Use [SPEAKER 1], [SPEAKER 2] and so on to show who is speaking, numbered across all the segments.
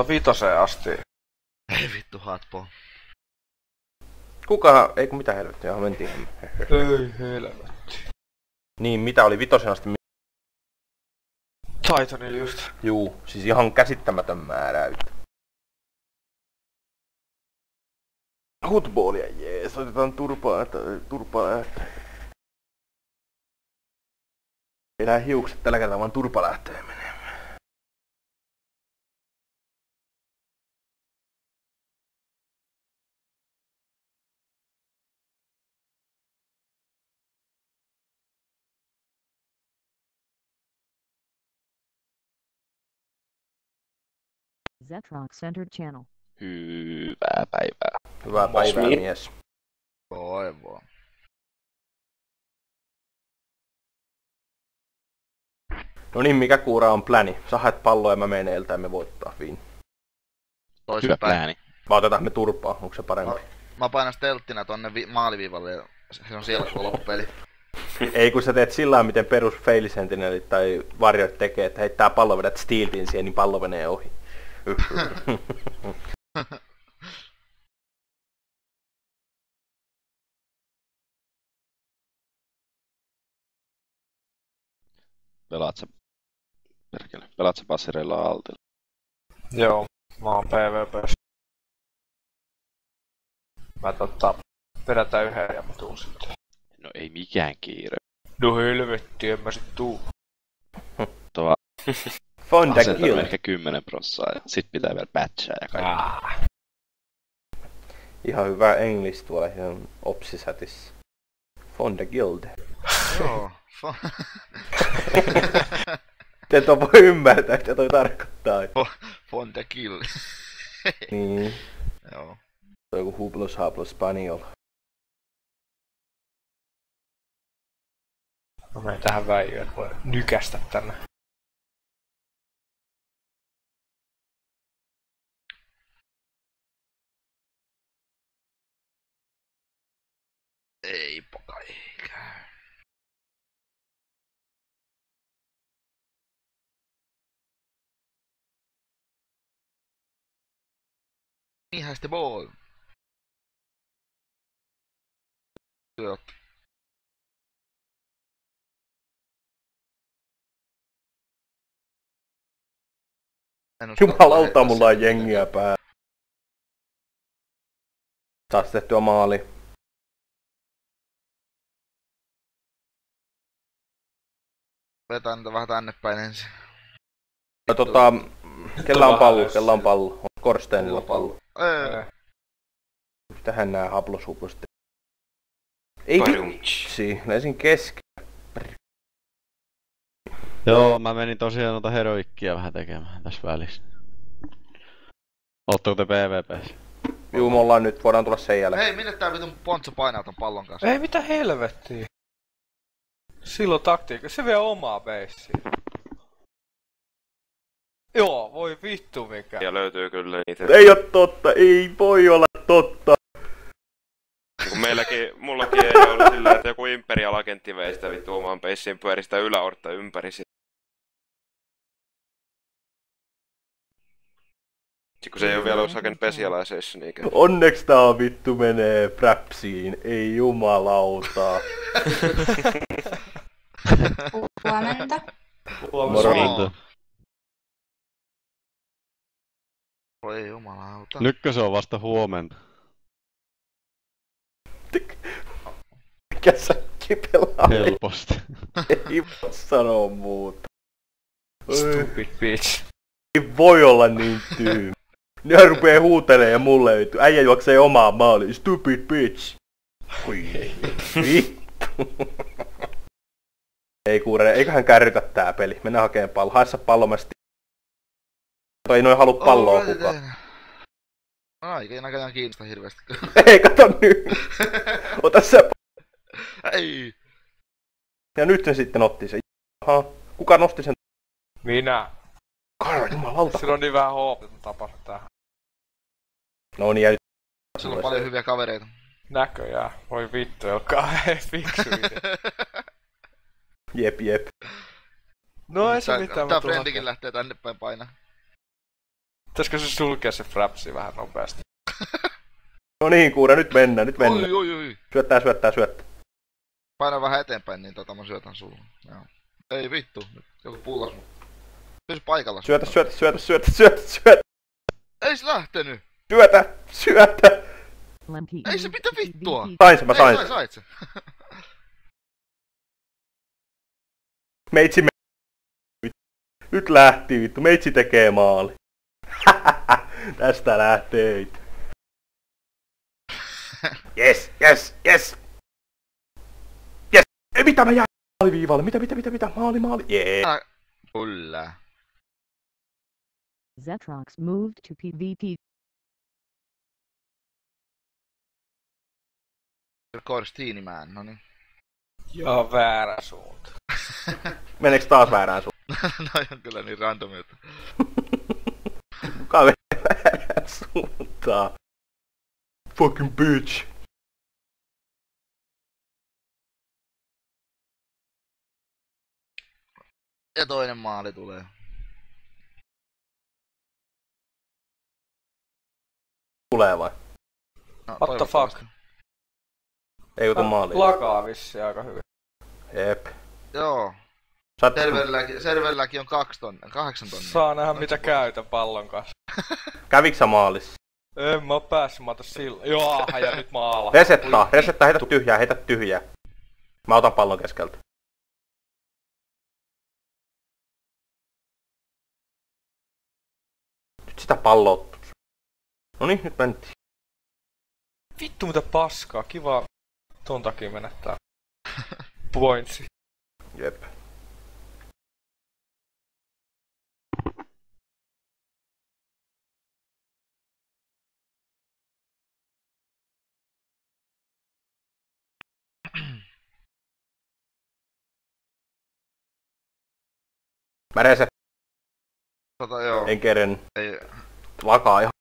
[SPEAKER 1] Vitoseen asti.
[SPEAKER 2] Ei vittu hatpo.
[SPEAKER 3] Kuka, ei kun mitä helvettiä, johon mentiin.
[SPEAKER 1] Ei helvetti.
[SPEAKER 3] Niin, mitä oli vitosen asti?
[SPEAKER 1] Titanilla just.
[SPEAKER 3] Juu, siis ihan käsittämätön määräyt. Footballia, jees, otetaan turpaa. Elää hiukset tällä kertaa, vaan turpa lähtee menemään.
[SPEAKER 4] Zetrox Centered Channel.
[SPEAKER 5] Hyvää päivää.
[SPEAKER 3] Hyvää päivää, mies.
[SPEAKER 2] Voi voi.
[SPEAKER 3] No niin, mikä kuura on pläni? Sä haet palloa ja mä menen eiltä ja me voittaa viin.
[SPEAKER 5] Hyvä
[SPEAKER 2] Toisinpäin.
[SPEAKER 5] plääni.
[SPEAKER 3] Vai otetaan me turpaa, onko se parempi?
[SPEAKER 2] Mä painan stelttinä tonne maaliviivalle ja se on siellä koko loppupeli.
[SPEAKER 3] Ei kun sä teet sillä miten perus failisentinelit tai varjoit tekee, että heittää pallo, vedät stealtin siihen, niin pallo menee ohi.
[SPEAKER 5] Pelaat sä passireilla altilla?
[SPEAKER 1] Joo, mä oon PvP. Mä vedetään yhden ja mä tuun sitten.
[SPEAKER 5] No ei mikään kiire.
[SPEAKER 1] No helvetti, en mä sit tuu.
[SPEAKER 5] Tuo
[SPEAKER 3] Fonda
[SPEAKER 5] asentaa
[SPEAKER 3] kill.
[SPEAKER 5] ehkä 10% ja sit pitää vielä patchaa ja kaikki.
[SPEAKER 3] Ihan hyvä englis tuolla ihan opsisätissä. Fonda guild.
[SPEAKER 2] Joo.
[SPEAKER 3] Te et voi ymmärtää, mitä toi tarkoittaa.
[SPEAKER 2] Fonda kill.
[SPEAKER 3] Niin.
[SPEAKER 2] Joo.
[SPEAKER 3] Se on joku hublos hablos spaniol.
[SPEAKER 1] Mä menen tähän väijöön, voi nykästä tänne.
[SPEAKER 2] Ei poka eikä. Niinhän sitten ball. Työt.
[SPEAKER 3] Jumalauta, mulla on jengiä päällä. Taas tehtyä maali.
[SPEAKER 2] Vetään niitä vähän tänne päin ensin.
[SPEAKER 3] No kella on pallo, kella on pallo. On Korsteenilla pallo. Tähän nää hablosuplosta. Ei vitsi, näisin kesken.
[SPEAKER 5] Joo, mä menin tosiaan noita heroikkia vähän tekemään tässä välissä. Ootteko te PvPs?
[SPEAKER 3] Juu, me ollaan nyt, voidaan tulla sen jälkeen.
[SPEAKER 2] Hei, minne tää vitun Pontso painaa ton pallon kanssa?
[SPEAKER 1] Ei mitä helvettiä. Silloin taktiikka, se vie omaa beissiä. Joo, voi vittu mikä.
[SPEAKER 6] Ja löytyy kyllä niitä.
[SPEAKER 3] Ei oo totta, ei voi olla totta.
[SPEAKER 6] Kun mullakin ei ollut sillä, että joku Imperial-agentti vei sitä vittu omaan peissiin pyöristä yläorta ympäri. Sitten kun se ei oo vielä ollut hakenut Specializationia niinkään.
[SPEAKER 3] Onneksi tää vittu menee Frapsiin, ei jumalauta.
[SPEAKER 7] Huomenta.
[SPEAKER 5] Moro.
[SPEAKER 2] Voi jumalauta.
[SPEAKER 5] Nytkö se on vasta huomenta?
[SPEAKER 3] Mikä sä kipelaa?
[SPEAKER 5] Helposti.
[SPEAKER 3] Ei voi sanoa muuta.
[SPEAKER 1] Stupid bitch.
[SPEAKER 3] Ei voi olla niin tyhmä. Ne rupee huutelee mulle vittu. Äijä juoksee omaan maaliin. Stupid bitch. Vittu. Ei kuule, eiköhän kärrytä tää peli. Mennään hakeen pallo. Haessa pallomasti. Ei noin halu palloa kukaan.
[SPEAKER 2] Ai, näköjään kiinnosta hirveesti.
[SPEAKER 3] Ei, kato nyt. Ota se.
[SPEAKER 2] Ei.
[SPEAKER 3] Ja nyt se sitten otti sen. Aha. Kuka nosti sen?
[SPEAKER 1] Minä.
[SPEAKER 3] Karva, jumalauta.
[SPEAKER 1] Sillä on niin vähän hoopita tapahtuu tähän.
[SPEAKER 3] No niin, ja nyt.
[SPEAKER 2] Sulla on paljon hyviä kavereita.
[SPEAKER 1] Näköjään. Voi vittu, olkaa fiksu itse.
[SPEAKER 3] Jep.
[SPEAKER 1] No ei se mitään.
[SPEAKER 2] Tää Frendikin lähtee tänne päin painaa.
[SPEAKER 1] Pitäisikö se sulkea se frapsi vähän nopeasti?
[SPEAKER 3] No niin, Kuura, nyt mennään.
[SPEAKER 2] Oi.
[SPEAKER 3] Syöttää.
[SPEAKER 2] Paina vähän eteenpäin, niin mä syötän sulle. Joo. Ei vittu, nyt joku pullas mut. Pysy paikalla.
[SPEAKER 3] Syötä.
[SPEAKER 2] Ei se lähtenyt!
[SPEAKER 3] Syötä!
[SPEAKER 2] Ei se mitä vittua!
[SPEAKER 3] Mä sain.
[SPEAKER 2] Sait se.
[SPEAKER 3] Meitsi nyt lähti vittu, meitsi tekee maali. Tästä lähtee. Yes. Ei mitä mä jäin maaliviivalle, mitä, maali, jee.
[SPEAKER 2] Kyllä.
[SPEAKER 4] Zetrox moved to PvP.
[SPEAKER 2] Korstiinimaan, noniin.
[SPEAKER 1] Joo, väärä suunta.
[SPEAKER 3] Meneekö taas väärään suuntaan?
[SPEAKER 2] No on kyllä niin random, että...
[SPEAKER 3] Kuka menee väärään suuntaan? Fucking bitch.
[SPEAKER 2] Ja toinen maali tulee.
[SPEAKER 3] Tulee vai?
[SPEAKER 2] No,
[SPEAKER 1] What the fuck?
[SPEAKER 3] Ei ota maaliin.
[SPEAKER 1] Lakaa vissiin aika hyvin.
[SPEAKER 3] Jep.
[SPEAKER 2] Joo. Serverilläkin on 8 tonnia.
[SPEAKER 1] Saa nähdä mitä käytän pallon kanssa.
[SPEAKER 3] Käviksä maalissa?
[SPEAKER 1] En mä oo päässyt, mä otan sillä. Joo, ja nyt maala.
[SPEAKER 3] Resettaa, heitä tyhjää. Mä otan pallon keskeltä. Nyt sitä palloa. Noniin, nyt mentiin.
[SPEAKER 1] Vittu mitä paskaa, kiva ton takia menettää. Pointsi.
[SPEAKER 3] Jep. Mä
[SPEAKER 2] Joo.
[SPEAKER 3] en keren.
[SPEAKER 2] Ei.
[SPEAKER 3] Lakaa ihan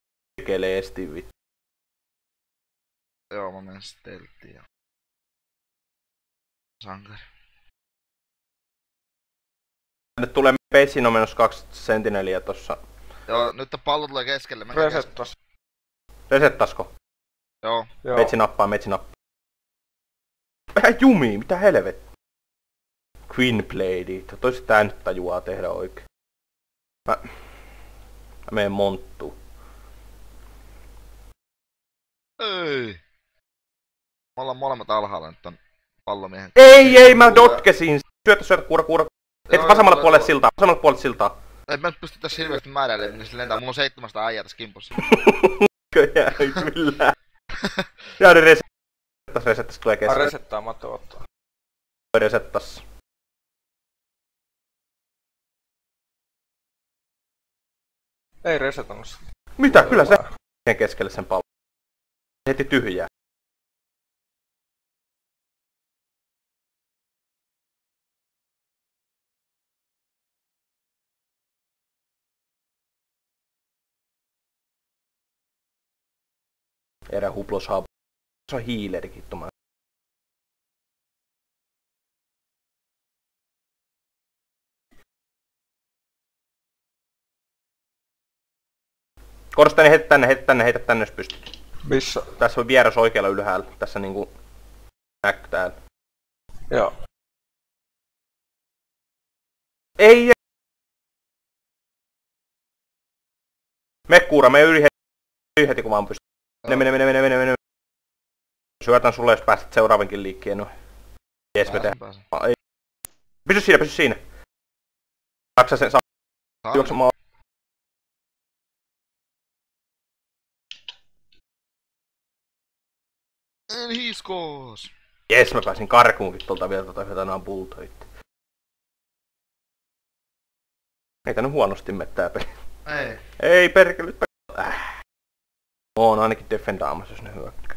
[SPEAKER 3] keleesti vittu.
[SPEAKER 2] Joo, mä menen stelttiin ja... Sankari.
[SPEAKER 3] Nyt tulee Peitsin on menossa 2 sentineliä tossa.
[SPEAKER 2] Joo, nyt pallo tulee keskelle.
[SPEAKER 1] Resettas.
[SPEAKER 3] Resettasko?
[SPEAKER 2] Joo.
[SPEAKER 3] Meitsi nappaa. Vähän jumii, mitä helvet. Queen Blade. Toisi tää nyt tajuaa tehdä oikein. Mä menen monttuun.
[SPEAKER 2] Ei. Me ollaan molemmat alhaalla nyt ton pallomiehen.
[SPEAKER 3] Ei, mä dotkesin. Syötä, kuura. Heti vasemmalle puolelle siltaa.
[SPEAKER 2] Ei mä nyt pysty tässä hirveästi määräilemään, niin se lentää. Mulla on 700 äijää tässä kimpussa.
[SPEAKER 3] Kyllä. Ja ne resettas tulee keskelle.
[SPEAKER 1] Resettaa Matu ottaa.
[SPEAKER 3] Resettas.
[SPEAKER 1] Ei resetannut.
[SPEAKER 3] Mitä? Kyllä se keskelle sen pallon. Heti tyhjää. Erä huploshab. Se on hiilerikin tuomaan. Korostani heitä tänne jos pystyt.
[SPEAKER 1] Missä?
[SPEAKER 3] Tässä on vieras oikealla ylhäällä. Tässä niinku... Näkyy täällä.
[SPEAKER 1] Joo.
[SPEAKER 3] Ei! Kuura, me yli heti kun vaan pystyt. Mene. Syötän sulle jos pääset seuraavankin liikkeen. No. Jees me tehdään. Ei. Pysy siinä. Saksa sen juoksemaan.
[SPEAKER 2] En hiiskoos!
[SPEAKER 3] Jes, mä pääsin karkuunkin tolta vielä jotain bultoitte. Ei tää nyt huonosti mene tää peli. Ei perkele. On ainakin defendaamassa jos ne hyökkää.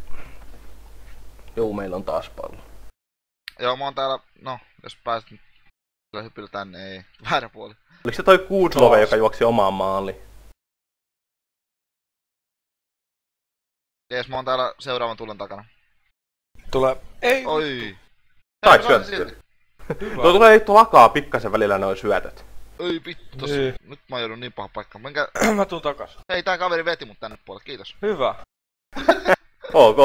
[SPEAKER 3] Joo, meillä on taas pallo.
[SPEAKER 2] Joo, mä oon täällä, no, jos pääset nyt hypillä tänne, ei, väärä puoli.
[SPEAKER 3] Oliko se toi Kudlove, joka juoksi omaan maaliin?
[SPEAKER 2] Jees, mä oon täällä seuraavan tulen takana.
[SPEAKER 1] Tulee. Ei!
[SPEAKER 2] Oi!
[SPEAKER 3] Sait syötettyä. Tuo tulee itto lakaa pikkasen välillä noi syötöt.
[SPEAKER 2] Ei vittu tossa.
[SPEAKER 1] Niin.
[SPEAKER 2] Nyt mä joudun niin paha paikkaan. Menkää...
[SPEAKER 1] Mä tuun takas.
[SPEAKER 2] Hei, tää kaveri veti mut tänne puolelle, kiitos.
[SPEAKER 1] Hyvä.
[SPEAKER 3] Ok,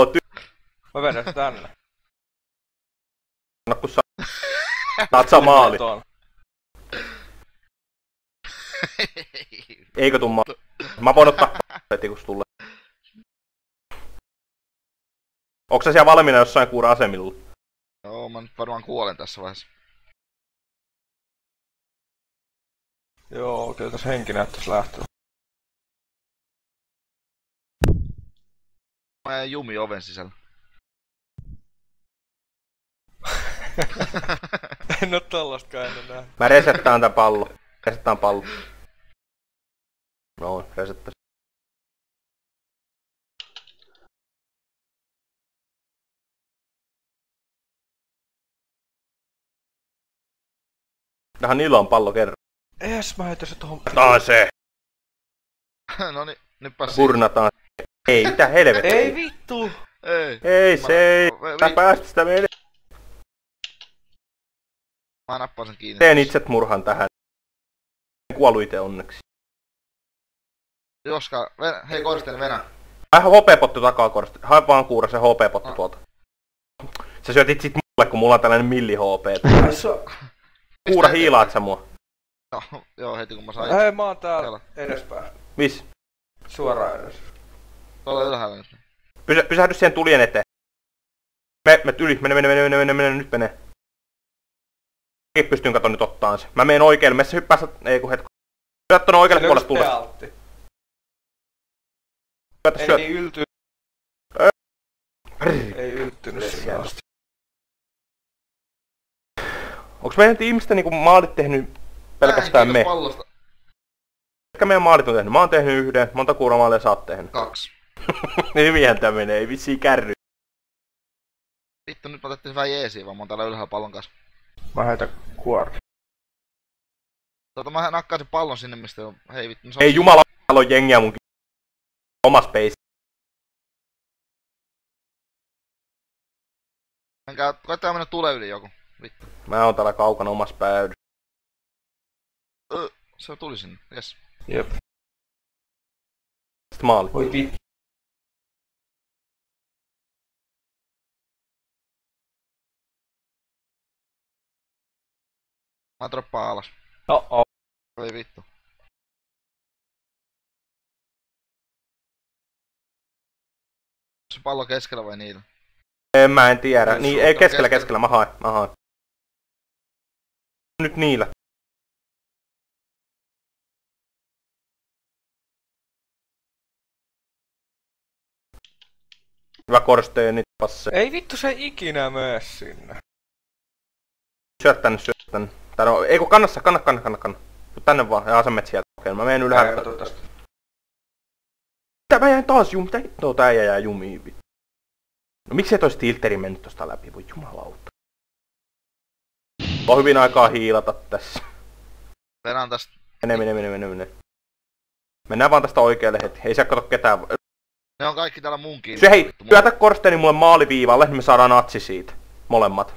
[SPEAKER 1] Mä vedän sen tänne.
[SPEAKER 3] No kun saat saa maali.
[SPEAKER 1] Tuon.
[SPEAKER 3] Eikö tuu maali? Mä voin ottaa heti kun tulee. Onks sä siellä valmiina jossain kuura asemilla?
[SPEAKER 2] Joo, mä nyt varmaan kuolen tässä vaiheessa.
[SPEAKER 1] Joo, kyllä tässä henki näyttäis lähteä.
[SPEAKER 2] Mä jäin jumi oven sisällä.
[SPEAKER 1] En oo tollastakaan ennen nähnyt.
[SPEAKER 3] Mä resettaan tän pallon. Resettaan pallon. Noin, resettäs. Tähän niillä on pallo kerran.
[SPEAKER 1] Ees, mä heitän se tohon.
[SPEAKER 3] Tää se!
[SPEAKER 2] Noni, nyt pääs
[SPEAKER 3] Kurnataan. Ei, mitä helvettiä.
[SPEAKER 1] Ei vittu!
[SPEAKER 2] Ei.
[SPEAKER 3] Ei se ei. Mä päästä sitä menee.
[SPEAKER 2] Mä nappaan sen kiinni.
[SPEAKER 3] Teen itse murhan tähän. En kuollu ite onneksi.
[SPEAKER 2] Joska, hei Korsten, venä.
[SPEAKER 3] Vähän HP-pottu takaa Korsten. Hae vaan kuura se HP-pottu tuolta. Sä syötit sit mulle, kun mulla on tällainen milli HP. Kuura hiilaat sä mua.
[SPEAKER 2] No, joo, heti kun mä sain.
[SPEAKER 1] Hei, mä oon täällä edespäin.
[SPEAKER 3] Miss?
[SPEAKER 1] Suoraan edes.
[SPEAKER 2] Tuolla ylhäällä nyt.
[SPEAKER 3] Pysähdy siihen tulien eteen. Me yli, mene, nyt menee. Mäkin pystyn katon nyt ottaan se. Mä menen oikealle, messä hyppää ei kun hetko. Syöt tonne oikealle puolelle tulla.
[SPEAKER 1] Ei niin ylty. Ei yltynyt sinä asti.
[SPEAKER 3] Onks meidän tiimistä niinku maalit tehnyt pelkästään me?
[SPEAKER 2] Pallosta.
[SPEAKER 3] Mitkä meidän maalit on tehnyt? Mä oon tehnyt yhden, monta kuuramaalia sä oot tehnyt?
[SPEAKER 2] 2.
[SPEAKER 3] Hyvihän tää menee, ei vissiin kärry.
[SPEAKER 2] Vittu, nyt mä otettiin hyvää jeesiä, vaan mä oon täällä ylhäällä pallon kanssa.
[SPEAKER 1] Mä heitän kuori.
[SPEAKER 2] Mä nakkaan sen pallon sinne, mistä on... Hei vittu, se on...
[SPEAKER 3] Ei jumala, täällä on jengiä munkin. Oma space.
[SPEAKER 2] Koittaa mennä tule yli joku. Vittu.
[SPEAKER 3] Mä oon täällä kaukana omassa päädyssä.
[SPEAKER 2] Se tuli sinne, jes.
[SPEAKER 1] Jep.
[SPEAKER 3] Sitten maali.
[SPEAKER 1] Voi vittu.
[SPEAKER 2] Mä droppaan alas.
[SPEAKER 1] Oh.
[SPEAKER 2] Voi vittu. Se pallo keskellä vai niillä?
[SPEAKER 3] Mä en tiedä. Niin, ei keskellä, mä haen. Nyt niillä. Hyvä Korsteeni, passe.
[SPEAKER 1] Ei vittu se ikinä mene sinne.
[SPEAKER 3] Syöt tänne. Tää on, ei kun kanna. Tuu tänne vaan ja asemet sieltä. Okei, mä menen ylhäällä. Mitä mä jäin taas mitä hittoa tää jää jumiin vittu. No miksi et ois tilteri mennyt tosta läpi, voi jumalauta. On hyvin aikaa hiilata tässä.
[SPEAKER 2] Venään tästä.
[SPEAKER 3] Mene. Mennään vaan tästä oikealle heti, ei siellä kato ketään.
[SPEAKER 2] Ne on kaikki täällä mun kiinni.
[SPEAKER 3] Se hei, syötä Korsteeni mulle maaliviivalle, niin me saadaan natsi siitä. Molemmat.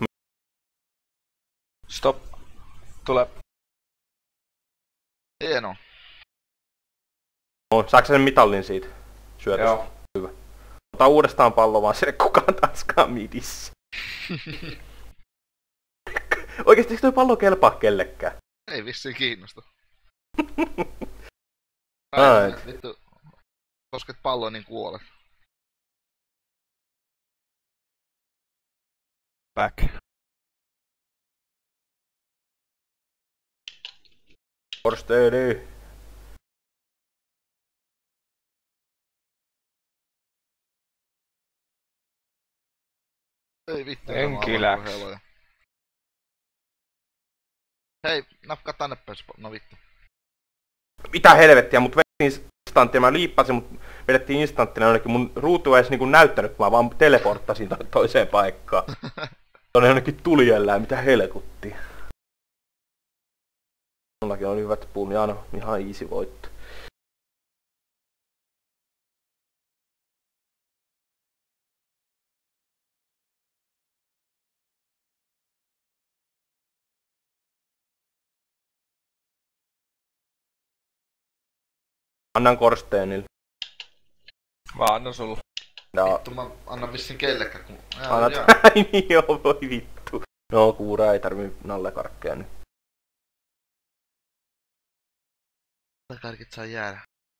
[SPEAKER 1] Stop. Tule.
[SPEAKER 2] Hienoa.
[SPEAKER 3] No, saaks sen mitallin siitä? Syötä.
[SPEAKER 1] Joo.
[SPEAKER 3] Hyvä. Ota uudestaan pallo vaan sille kukaan taaskaan midissä. Oikeesti eikö toi pallo kelpaa kellekään?
[SPEAKER 2] Ei vissiin kiinnosta.
[SPEAKER 3] Right.
[SPEAKER 2] Vittu. Kosket palloa niin kuolet.
[SPEAKER 5] Back.
[SPEAKER 3] Korsteeni.
[SPEAKER 2] Ei vittu.
[SPEAKER 1] Henki läks.
[SPEAKER 2] Hei, napkaa tänne päin. No vittu.
[SPEAKER 3] Mitä helvettiä, mut vedettiin instanttia, mä liippasin, mut vedettiin instanttina jonnekin. Mun ruutu ei edes niinku näyttänyt, kun mä vaan teleporttasin toiseen paikkaan. Tuonne jonnekin tulijöllään, mitä helkuttia. Mullakin on hyvät puun, ja no, ihan easy voitto. Annan Korsteenille.
[SPEAKER 1] Mä annan sulle.
[SPEAKER 2] Vittu mä annan vissiin kellekään kun...
[SPEAKER 3] Annat. Ai niin joo, voi vittu. No kuura ei tarvii nallekarkkeja nyt.
[SPEAKER 2] Karkit saa jäädä.